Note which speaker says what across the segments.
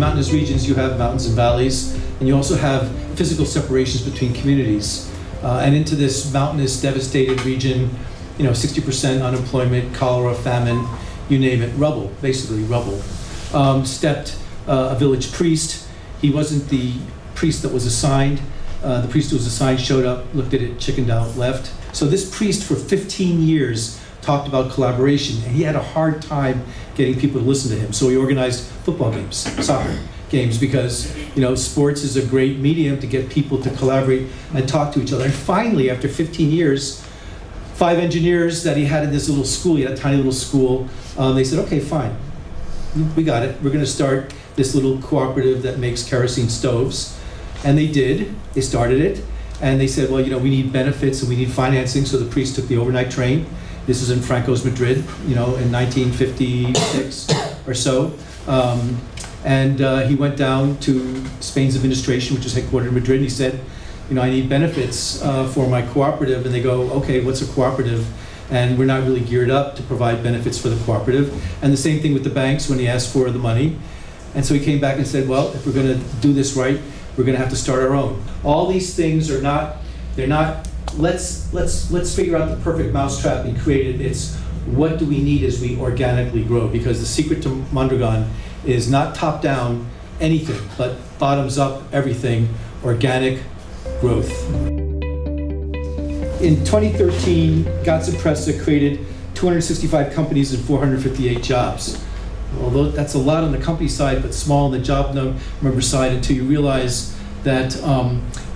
Speaker 1: mountainous regions, you have mountains and valleys, and you also have physical separations between communities. And into this mountainous, devastated region, 60% unemployment, cholera, famine, you name it, rubble, basically rubble. Stepped a village priest. He wasn't the priest that was assigned. The priest who was assigned showed up, looked at it, chickened out, left. So this priest for 15 years talked about collaboration, and he had a hard time getting people to listen to him. So he organized football games, soccer games, because sports is a great medium to get people to collaborate and talk to each other. And finally, after 15 years, 5 engineers that he had in this little school, he had a tiny little school, they said, okay, fine, we got it. We're going to start this little cooperative that makes kerosene stoves. And they did. They started it. And they said, well, we need benefits and we need financing. So the priest took the overnight train. This is in Franco's Madrid, in 1956 or so. And he went down to Spain's administration, which is headquartered in Madrid. And he said, I need benefits for my cooperative. And they go, okay, what's a cooperative? And we're not really geared up to provide benefits for the cooperative. And the same thing with the banks when he asked for the money. And so he came back and said, well, if we're going to do this right, we're going to have to start our own. All these things are not, let's figure out the perfect mousetrap and create it. It's what do we need as we organically grow? Because the secret to Mondragon is not top down anything, but bottoms up everything, organic growth. In 2013, Gatsa Pressa created 265 companies and 458 jobs. Although that's a lot on the company side, but small on the job number side, until you realize that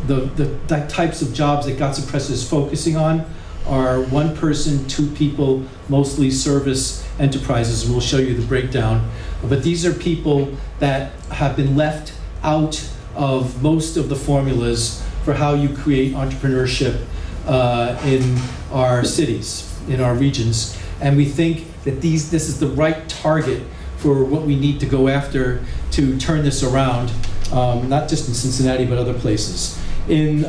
Speaker 1: the types of jobs that Gatsa Pressa is focusing on are 1 person, 2 people, mostly service enterprises, and we'll show you the breakdown. But these are people that have been left out of most of the formulas for how you create entrepreneurship in our cities, in our regions. And we think that this is the right target for what we need to go after to turn this around, not just in Cincinnati, but other places. In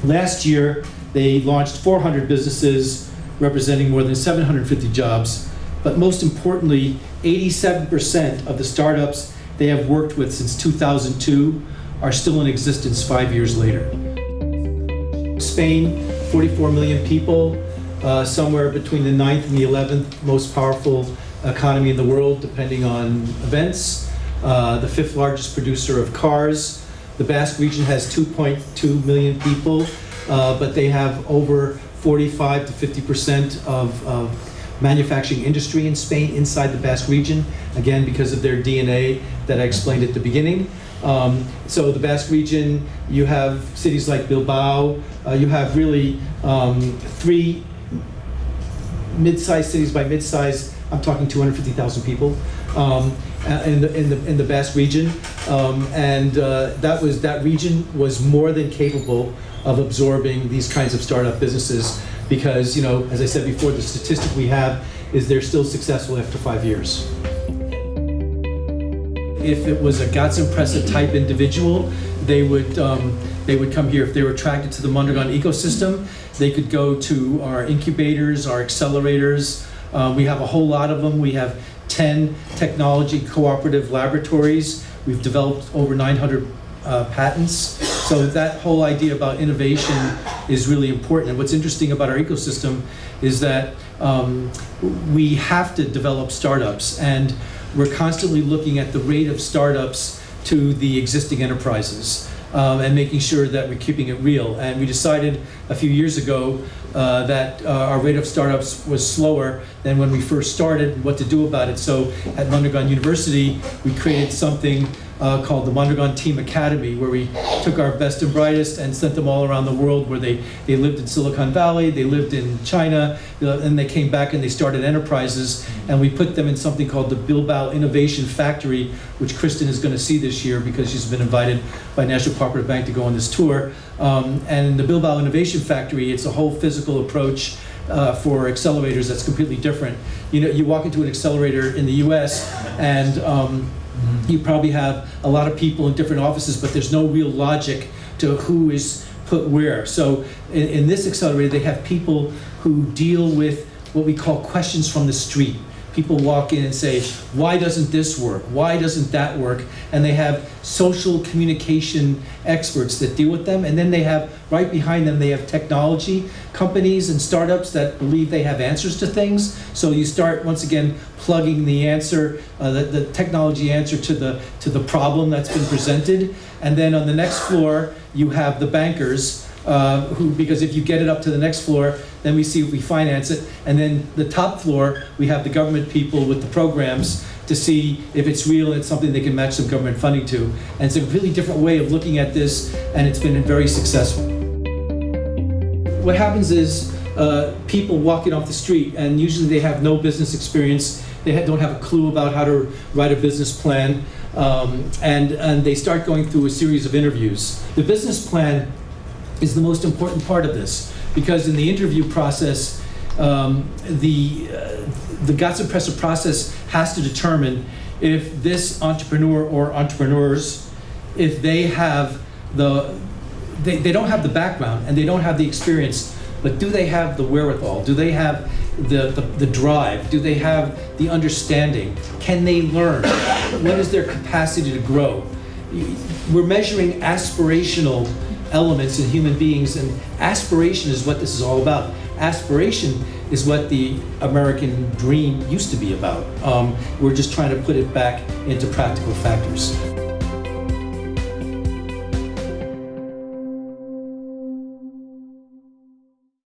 Speaker 1: last year, they launched 400 businesses representing more than 750 jobs. But most importantly, 87% of the startups they have worked with since 2002 are still in existence 5 years later. Spain, 44 million people, somewhere between the 9th and the 11th most powerful economy in the world, depending on events. The 5th largest producer of cars. The Basque region has 2.2 million people, but they have over 45 to 50% of manufacturing industry in Spain inside the Basque region, again, because of their DNA that I explained at the beginning. So the Basque region, you have cities like Bilbao, you have really 3 mid-sized cities. By mid-size, I'm talking 250,000 people in the Basque region, and that region was more than capable of absorbing these kinds of startup businesses, because as I said before, the statistic we have is they're still successful after 5 years. If it was a Gatsa Pressa type individual, they would come here. If they were attracted to the Mondragon ecosystem, they could go to our incubators, our accelerators. We have a whole lot of them. We have 10 technology cooperative laboratories. We've developed over 900 patents. So that whole idea about innovation is really important. And what's interesting about our ecosystem is that we have to develop startups, and we're constantly looking at the rate of startups to the existing enterprises. And making sure that we're keeping it real. And we decided a few years ago that our rate of startups was slower than when we first started, and what to do about it. So at Mondragon University, we created something called the Mondragon Team Academy, where we took our best and brightest and sent them all around the world, where they lived in Silicon Valley, they lived in China, and they came back and they started enterprises, and we put them in something called the Bilbao Innovation Factory, which Kristen is going to see this year because she's been invited by National Cooperative Bank to go on this tour. And the Bilbao Innovation Factory, it's a whole physical approach for accelerators that's completely different. You walk into an accelerator in the US and you probably have a lot of people in different offices, but there's no real logic to who is put where. So in this accelerator, they have people who deal with what we call questions from the street. people walk in and say, why doesn't this work? Why doesn't that work? And they have social communication experts that deal with them. And then they have, right behind them, they have technology companies and startups that believe they have answers to things. So you start, once again, plugging the answer, the technology answer to the problem that's been presented. And then on the next floor, you have the bankers, who, because if you get it up to the next floor, then we see if we finance it. And then the top floor, we have the government people with the programs to see if it's real and it's something they can match some government funding to. And it's a really different way of looking at this, and it's been very successful. What happens is people walking off the street, and usually they have no business experience. They don't have a clue about how to write a business plan, and they start going through a series of interviews. The business plan is the most important part of this, because in the interview process, the Gatzenpresse process has to determine if this entrepreneur or entrepreneurs, if they have they don't have the background and they don't have the experience, but do they have the wherewithal? Do they have the drive? Do they have the understanding? Can they learn? What is their capacity to grow? We're measuring aspirational elements in human beings, and aspiration is what this is all about. Aspiration is what the American dream used to be about. We're just trying to put it back into practical factors.